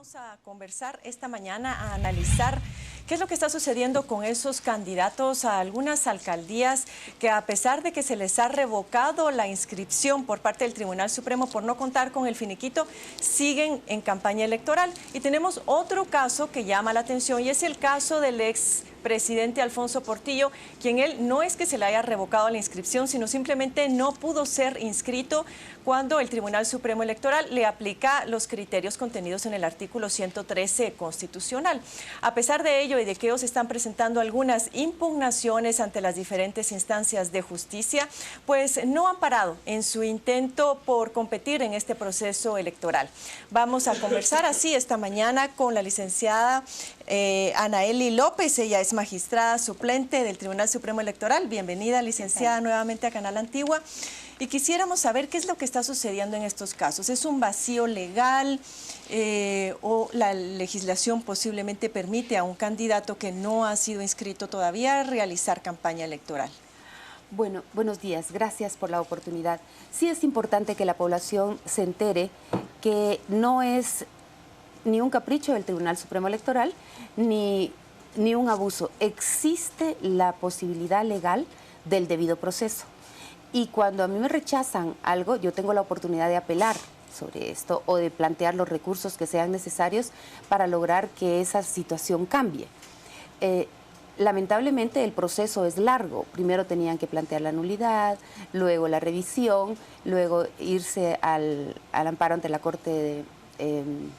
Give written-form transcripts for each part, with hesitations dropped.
Vamos a conversar esta mañana, a analizar qué es lo que está sucediendo con esos candidatos a algunas alcaldías que, a pesar de que se les ha revocado la inscripción por parte del Tribunal Supremo por no contar con el finiquito, siguen en campaña electoral. Y tenemos otro caso que llama la atención, y es el caso del expresidente Alfonso Portillo, quien él no es que se le haya revocado la inscripción, sino simplemente no pudo ser inscrito cuando el Tribunal Supremo Electoral le aplica los criterios contenidos en el artículo 113 constitucional. A pesar de ello y de que ellos están presentando algunas impugnaciones ante las diferentes instancias de justicia, pues no han parado en su intento por competir en este proceso electoral. Vamos a conversar así esta mañana con la licenciada Anaeli López. Ella es magistrada suplente del Tribunal Supremo Electoral. Bienvenida, licenciada, nuevamente a Canal Antigua. Y quisiéramos saber qué es lo que está sucediendo en estos casos. ¿Es un vacío legal o la legislación posiblemente permite a un candidato que no ha sido inscrito todavía realizar campaña electoral? Bueno, buenos días, gracias por la oportunidad. Sí es importante que la población se entere que no es ni un capricho del Tribunal Supremo Electoral ni un abuso. Existe la posibilidad legal del debido proceso. Y cuando a mí me rechazan algo, yo tengo la oportunidad de apelar sobre esto o de plantear los recursos que sean necesarios para lograr que esa situación cambie. Lamentablemente el proceso es largo. Primero tenían que plantear la nulidad, luego la revisión, luego irse al amparo ante la Corte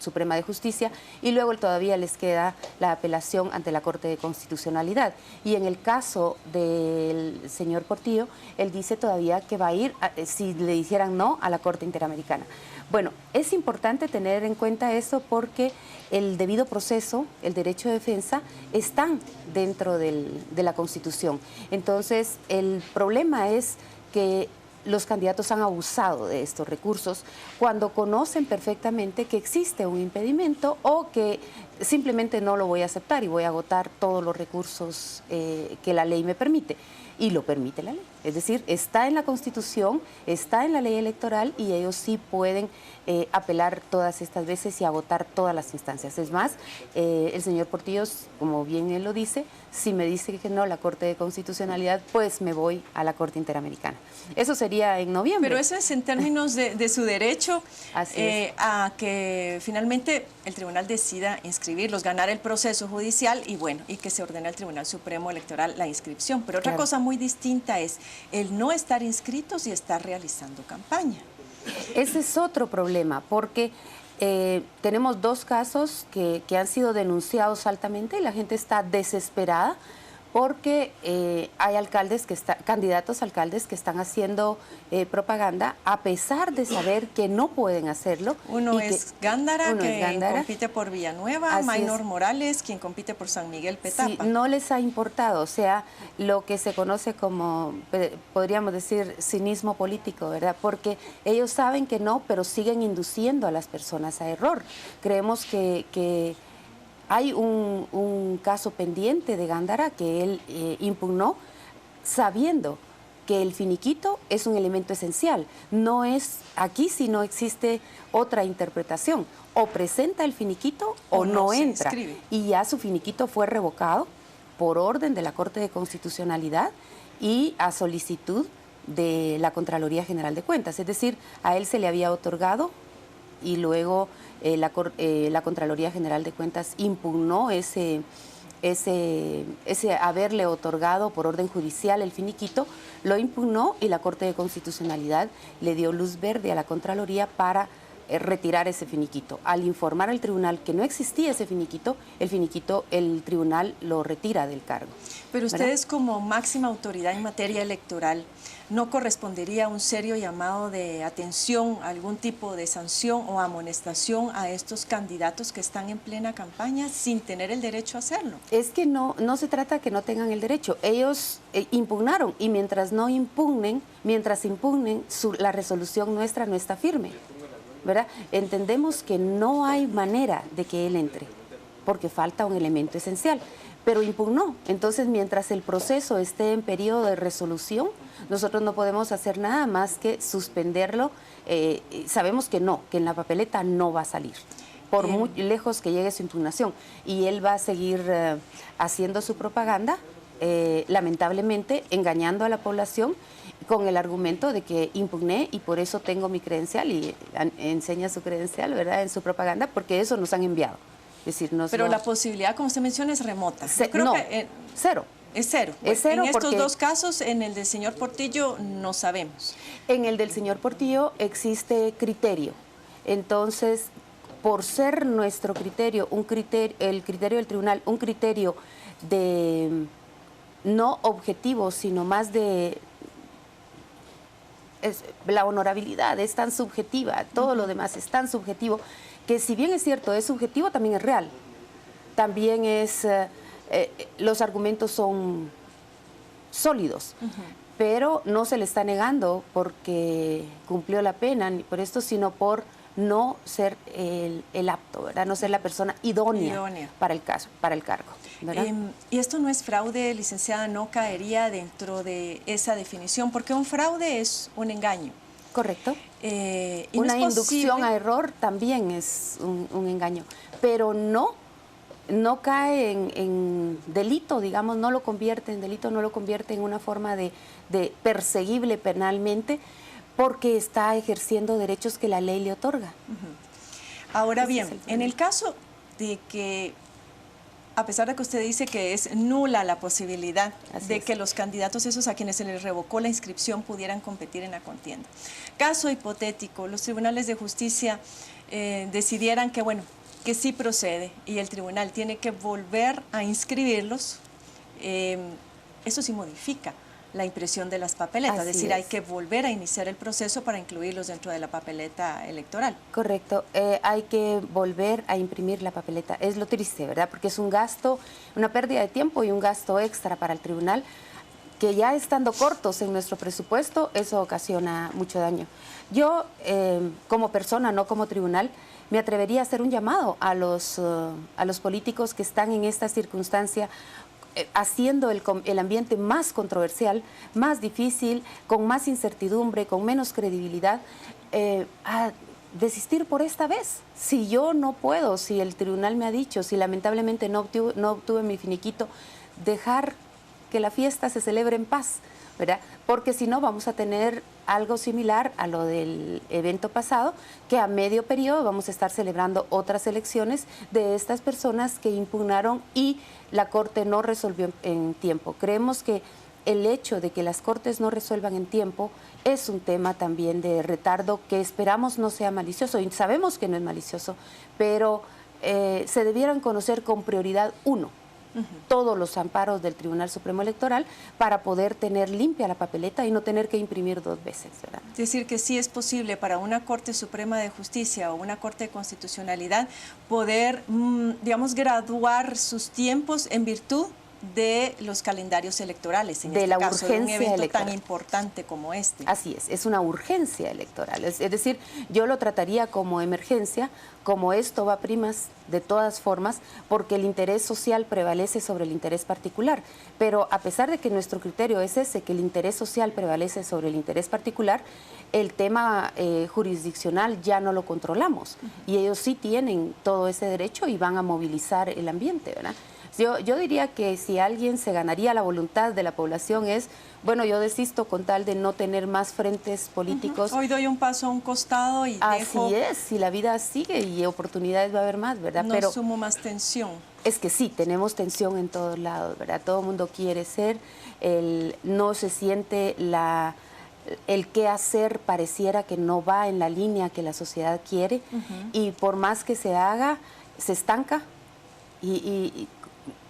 Suprema de Justicia y luego todavía les queda la apelación ante la Corte de Constitucionalidad. Y en el caso del señor Portillo, él dice todavía que va a ir, si le dijeran no, a la Corte Interamericana. Bueno, es importante tener en cuenta eso porque el debido proceso, el derecho de defensa, están dentro de la Constitución. Entonces, el problema es que los candidatos han abusado de estos recursos cuando conocen perfectamente que existe un impedimento o que simplemente no lo voy a aceptar y voy a agotar todos los recursos que la ley me permite. Y lo permite la ley. Es decir, está en la Constitución, está en la ley electoral y ellos sí pueden apelar todas estas veces y agotar todas las instancias. Es más, el señor Portillo, como bien él lo dice, si me dice que no la Corte de Constitucionalidad, pues me voy a la Corte Interamericana. Eso sería en noviembre. Pero eso es en términos de su derecho a que finalmente el tribunal decida inscribirlos, ganar el proceso judicial y bueno, y que se ordene al Tribunal Supremo Electoral la inscripción. Pero otra cosa muy distinta es el no estar inscritos y estar realizando campaña. Ese es otro problema, porque tenemos dos casos que han sido denunciados altamente y la gente está desesperada porque hay candidatos a alcaldes que están haciendo propaganda a pesar de saber que no pueden hacerlo. Uno es Gándara, que compite por Villanueva, Maynor Morales, quien compite por San Miguel Petapa. Sí, no les ha importado, o sea, lo que se conoce como, podríamos decir, cinismo político, ¿verdad? Porque ellos saben que no, pero siguen induciendo a las personas a error. Creemos que hay un caso pendiente de Gándara que él impugnó sabiendo que el finiquito es un elemento esencial. No es aquí si no existe otra interpretación. O presenta el finiquito o no entra. Y ya su finiquito fue revocado por orden de la Corte de Constitucionalidad y a solicitud de la Contraloría General de Cuentas. Es decir, a él se le había otorgado y luego la Contraloría General de Cuentas impugnó ese haberle otorgado por orden judicial el finiquito, lo impugnó y la Corte de Constitucionalidad le dio luz verde a la Contraloría para retirar ese finiquito. Al informar al tribunal que no existía ese finiquito, el tribunal lo retira del cargo. Pero ustedes, como máxima autoridad en materia electoral, ¿no correspondería un serio llamado de atención, algún tipo de sanción o amonestación a estos candidatos que están en plena campaña sin tener el derecho a hacerlo? Es que no se trata que no tengan el derecho. Ellos impugnaron y mientras impugnen, la resolución nuestra no está firme, ¿verdad? Entendemos que no hay manera de que él entre porque falta un elemento esencial, pero impugnó. Entonces, mientras el proceso esté en periodo de resolución, nosotros no podemos hacer nada más que suspenderlo. Sabemos que en la papeleta no va a salir. por muy lejos que llegue su impugnación. Y él va a seguir haciendo su propaganda, lamentablemente engañando a la población con el argumento de que impugné y por eso tengo mi credencial, y enseña su credencial, ¿verdad?, en su propaganda, porque eso nos han enviado. Es decir, pero la posibilidad, como usted menciona, es remota. Yo creo que, cero. Es cero. Es cero en estos porque dos casos, en el del señor Portillo, no sabemos. En el del señor Portillo existe criterio. Entonces, por ser nuestro criterio, el criterio del tribunal, un criterio de no objetivo, sino más de... la honorabilidad es tan subjetiva, todo lo demás es tan subjetivo, que si bien es cierto, es subjetivo, también es real. También es... los argumentos son sólidos, pero no se le está negando porque cumplió la pena, ni por esto, sino por no ser el apto, ¿verdad? No ser la persona idónea. Para el caso, para el cargo, ¿verdad? Y esto no es fraude, licenciada, no caería dentro de esa definición, porque un fraude es un engaño. Correcto. Y una no es inducción posible... a error también es un engaño, pero no cae en delito, digamos, no lo convierte en delito, no lo convierte en una forma de perseguible penalmente, porque está ejerciendo derechos que la ley le otorga. Ahora bien, en el caso de que, a pesar de que usted dice que es nula la posibilidad de que los candidatos esos a quienes se les revocó la inscripción pudieran competir en la contienda. Caso hipotético, los tribunales de justicia decidieran que, bueno, que sí procede y el tribunal tiene que volver a inscribirlos, eso sí modifica la impresión de las papeletas, es decir, hay que volver a iniciar el proceso para incluirlos dentro de la papeleta electoral. Correcto, hay que volver a imprimir la papeleta, es lo triste, ¿verdad? Porque es un gasto, una pérdida de tiempo y un gasto extra para el tribunal, que ya estando cortos en nuestro presupuesto, eso ocasiona mucho daño. Yo, como persona, no como tribunal, me atrevería a hacer un llamado a los políticos que están en esta circunstancia, haciendo el ambiente más controversial, más difícil, con más incertidumbre, con menos credibilidad, a desistir por esta vez. Si yo no puedo, si el tribunal me ha dicho, si lamentablemente no obtuve mi finiquito, dejar que la fiesta se celebre en paz, ¿verdad? Porque si no vamos a tener algo similar a lo del evento pasado, que a medio periodo vamos a estar celebrando otras elecciones de estas personas que impugnaron y la Corte no resolvió en tiempo. Creemos que el hecho de que las Cortes no resuelvan en tiempo es un tema también de retardo que esperamos no sea malicioso, y sabemos que no es malicioso, pero se debieran conocer con prioridad todos los amparos del Tribunal Supremo Electoral para poder tener limpia la papeleta y no tener que imprimir dos veces, ¿verdad? Es decir, que sí es posible para una Corte Suprema de Justicia o una Corte de Constitucionalidad poder, digamos, graduar sus tiempos en virtud de los calendarios electorales, en de este la caso, de un urgencia evento electoral tan importante como este. Así es una urgencia electoral. Es decir, yo lo trataría como emergencia, como esto va primas de todas formas, porque el interés social prevalece sobre el interés particular. Pero a pesar de que nuestro criterio es ese, que el interés social prevalece sobre el interés particular, el tema jurisdiccional ya no lo controlamos. Y ellos sí tienen todo ese derecho y van a movilizar el ambiente, ¿verdad? Yo diría que si alguien se ganaría la voluntad de la población es, bueno, yo desisto con tal de no tener más frentes políticos. Hoy doy un paso a un costado y dejo... Así es, si la vida sigue y oportunidades va a haber más, ¿verdad? No sumo más tensión. Es que sí, tenemos tensión en todos lados, ¿verdad? Todo el mundo quiere ser, no se siente el qué hacer, pareciera que no va en la línea que la sociedad quiere, y por más que se haga, se estanca y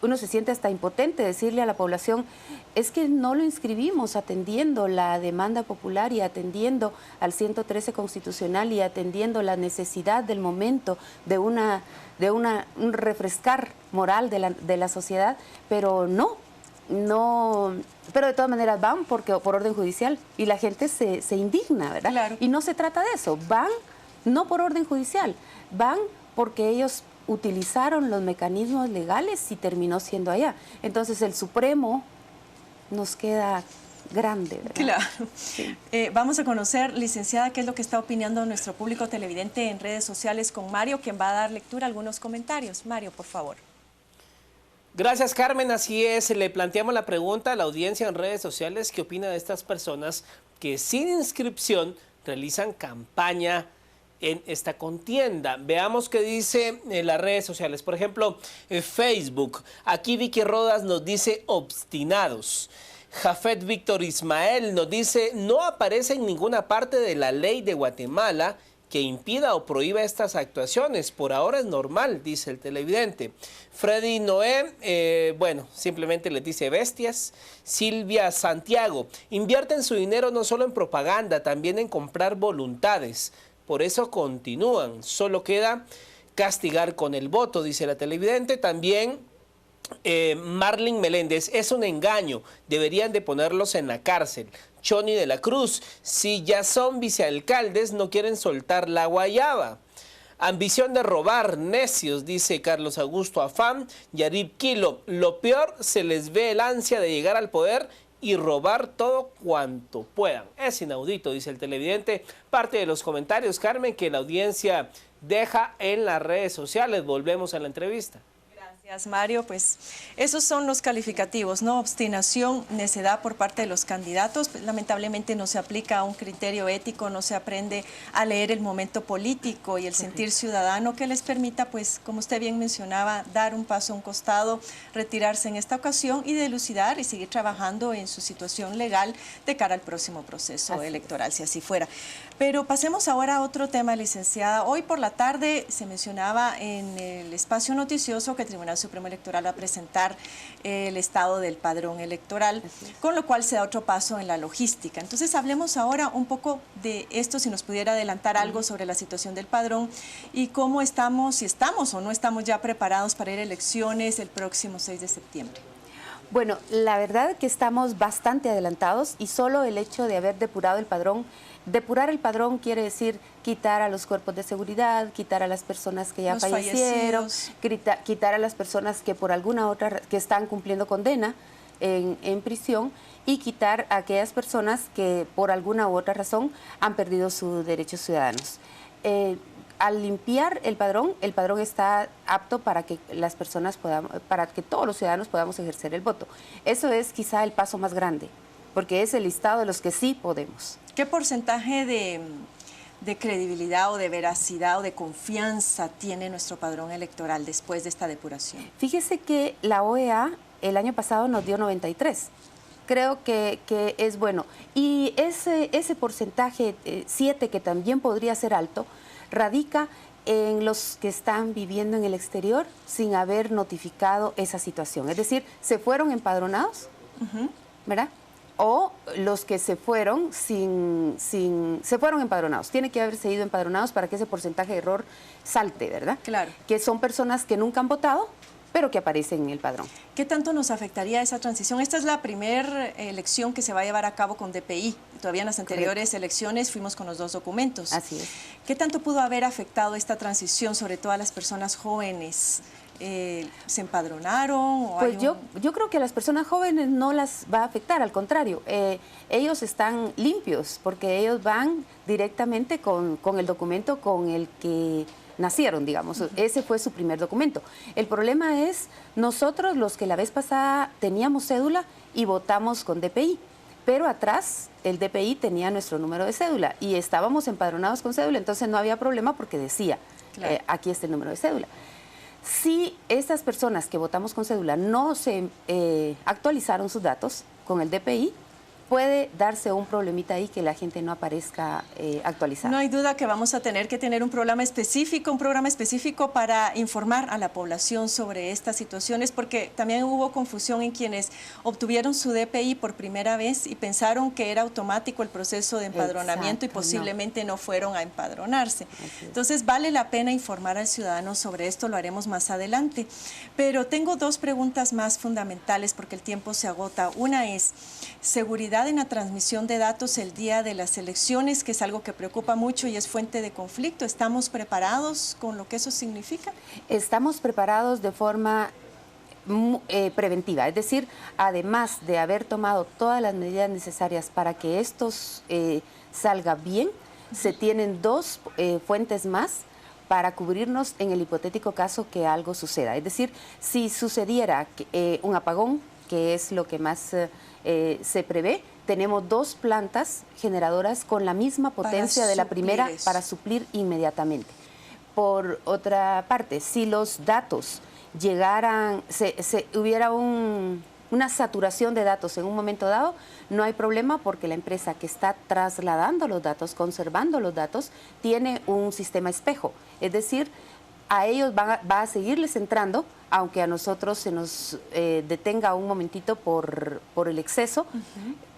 uno se siente hasta impotente decirle a la población, es que no lo inscribimos atendiendo la demanda popular y atendiendo al 113 constitucional y atendiendo la necesidad del momento de un refrescar moral de la sociedad, pero no, pero de todas maneras van por orden judicial y la gente se indigna, ¿verdad? Claro. Y no se trata de eso, van no por orden judicial, van porque ellos utilizaron los mecanismos legales y terminó siendo allá. Entonces el Supremo nos queda grande, ¿verdad? Claro. Sí. Vamos a conocer, licenciada, qué es lo que está opinando nuestro público televidente en redes sociales con Mario, quien va a dar lectura a algunos comentarios. Mario, por favor. Gracias, Carmen. Así es, le planteamos la pregunta a la audiencia en redes sociales. ¿Qué opina de estas personas que sin inscripción realizan campaña en esta contienda? Veamos qué dice en las redes sociales. Por ejemplo, en Facebook. Aquí Vicky Rodas nos dice obstinados. Jafet Víctor Ismael nos dice no aparece en ninguna parte de la ley de Guatemala que impida o prohíba estas actuaciones. Por ahora es normal, dice el televidente. Freddy Noé, bueno, simplemente les dice bestias. Silvia Santiago, invierten su dinero no solo en propaganda, también en comprar voluntades. Por eso continúan. Solo queda castigar con el voto, dice la televidente. También Marlene Meléndez, es un engaño. Deberían de ponerlos en la cárcel. Choni de la Cruz, si ya son vicealcaldes, no quieren soltar la guayaba. Ambición de robar, necios, dice Carlos Augusto Afán. Yarib Kilo, lo peor, se les ve el ansia de llegar al poder y robar todo cuanto puedan. Es inaudito, dice el televidente. Parte de los comentarios, Carmen, que la audiencia deja en las redes sociales. Volvemos a la entrevista. Gracias, Mario. Pues esos son los calificativos, ¿no? Obstinación, necedad por parte de los candidatos. Pues, lamentablemente no se aplica a un criterio ético, no se aprende a leer el momento político y el sentir ciudadano que les permita, pues, como usted bien mencionaba, dar un paso a un costado, retirarse en esta ocasión y dilucidar y seguir trabajando en su situación legal de cara al próximo proceso electoral, si así fuera. Pero pasemos ahora a otro tema, licenciada. Hoy por la tarde se mencionaba en el espacio noticioso que el Tribunal Supremo Electoral va a presentar el estado del padrón electoral, con lo cual se da otro paso en la logística. Entonces hablemos ahora un poco de esto, si nos pudiera adelantar algo sobre la situación del padrón y cómo estamos, si estamos o no estamos ya preparados para ir a elecciones el próximo 6 de septiembre. Bueno, la verdad es que estamos bastante adelantados y solo el hecho de haber depurado el padrón. Depurar el padrón quiere decir quitar a los cuerpos de seguridad, quitar a las personas que ya fallecieron, quitar a las personas que por alguna otra, que están cumpliendo condena en prisión y quitar a aquellas personas que por alguna u otra razón han perdido sus derechos ciudadanos. Al limpiar el padrón está apto para que las personas podamos, para que todos los ciudadanos podamos ejercer el voto. Eso es quizá el paso más grande, porque es el listado de los que sí podemos. ¿Qué porcentaje de credibilidad o de veracidad o de confianza tiene nuestro padrón electoral después de esta depuración? Fíjese que la OEA el año pasado nos dio 93. Creo que es bueno. Y ese porcentaje 7, que también podría ser alto, radica en los que están viviendo en el exterior sin haber notificado esa situación. Es decir, se fueron empadronados, ¿verdad? O los que se fueron se fueron empadronados. Tiene que haberse ido empadronados para que ese porcentaje de error salte, ¿verdad? Claro. Que son personas que nunca han votado, pero que aparecen en el padrón. ¿Qué tanto nos afectaría esa transición? Esta es la primera elección que se va a llevar a cabo con DPI. Todavía en las anteriores elecciones fuimos con los 2 documentos. Así es. ¿Qué tanto pudo haber afectado esta transición, sobre todo a las personas jóvenes? ¿Se empadronaron? ¿O pues yo creo que a las personas jóvenes no las va a afectar, al contrario, ellos están limpios porque ellos van directamente con el documento con el que nacieron, digamos. Ese fue su primer documento. El problema es nosotros los que la vez pasada teníamos cédula y votamos con DPI, pero atrás el DPI tenía nuestro número de cédula y estábamos empadronados con cédula, entonces no había problema porque decía, claro, aquí está el número de cédula. Si estas personas que votamos con cédula no se actualizaron sus datos con el DPI, puede darse un problemita ahí que la gente no aparezca actualizada. No hay duda que vamos a tener que tener un programa específico para informar a la población sobre estas situaciones, porque también hubo confusión en quienes obtuvieron su DPI por primera vez y pensaron que era automático el proceso de empadronamiento. Exacto, y posiblemente no fueron a empadronarse. Entonces vale la pena informar al ciudadano sobre esto, lo haremos más adelante. Pero tengo 2 preguntas más fundamentales porque el tiempo se agota. Una es seguridad en la transmisión de datos el día de las elecciones, que es algo que preocupa mucho y es fuente de conflicto. ¿Estamos preparados con lo que eso significa? Estamos preparados de forma preventiva, es decir, además de haber tomado todas las medidas necesarias para que esto salga bien, se tienen dos fuentes más para cubrirnos en el hipotético caso que algo suceda. Es decir, si sucediera un apagón, que es lo que más se prevé, tenemos dos plantas generadoras con la misma potencia de la primera para suplir inmediatamente. Por otra parte, si los datos llegaran, hubiera una saturación de datos en un momento dado, no hay problema porque la empresa que está trasladando los datos, conservando los datos, tiene un sistema espejo. Es decir, a ellos va a seguirles entrando, aunque a nosotros se nos detenga un momentito por el exceso,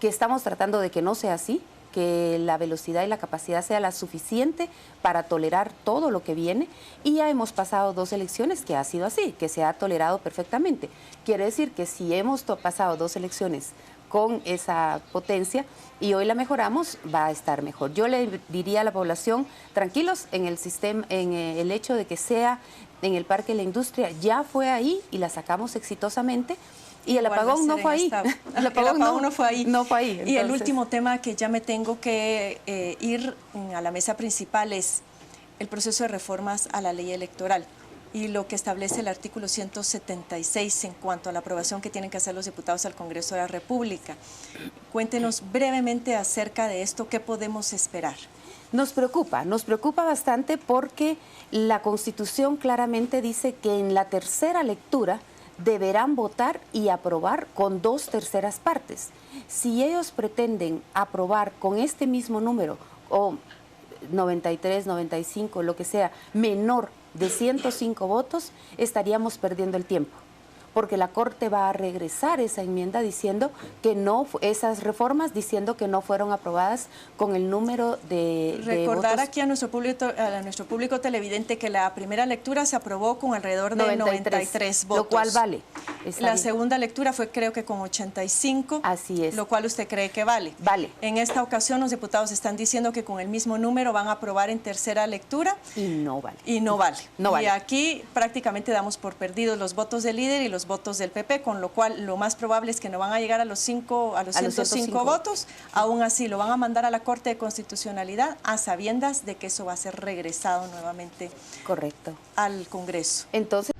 que estamos tratando de que no sea así, que la velocidad y la capacidad sea la suficiente para tolerar todo lo que viene, y ya hemos pasado 2 elecciones que ha sido así, que se ha tolerado perfectamente. Quiere decir que si hemos pasado 2 elecciones con esa potencia y hoy la mejoramos, va a estar mejor. Yo le diría a la población, tranquilos en el sistema, en el hecho de que sea en el Parque de la Industria, ya fue ahí y la sacamos exitosamente. Y el apagón no fue ahí. El apagón no fue ahí. No fue ahí. Entonces... Y el último tema que ya me tengo que ir a la mesa principal es el proceso de reformas a la ley electoral y lo que establece el artículo 176 en cuanto a la aprobación que tienen que hacer los diputados al Congreso de la República. Cuéntenos brevemente acerca de esto, ¿qué podemos esperar? Nos preocupa bastante porque la Constitución claramente dice que en la tercera lectura deberán votar y aprobar con 2/3 partes. Si ellos pretenden aprobar con este mismo número, o 93, 95, lo que sea, menor de 105 votos, estaríamos perdiendo el tiempo, porque la Corte va a regresar esa enmienda diciendo que no, esas reformas diciendo que no fueron aprobadas con el número de Recordar votos. aquí a nuestro público televidente que la primera lectura se aprobó con alrededor de 93 votos. Lo cual vale. La segunda lectura fue creo que con 85. Así es. Lo cual usted cree que vale. Vale. En esta ocasión los diputados están diciendo que con el mismo número van a aprobar en tercera lectura. Y no vale. Y no vale. No vale. Y aquí prácticamente damos por perdidos los votos del líder y los votos del PP, con lo cual lo más probable es que no van a llegar a los 105 votos. Aún así lo van a mandar a la Corte de Constitucionalidad a sabiendas de que eso va a ser regresado nuevamente. Correcto. Al Congreso. Entonces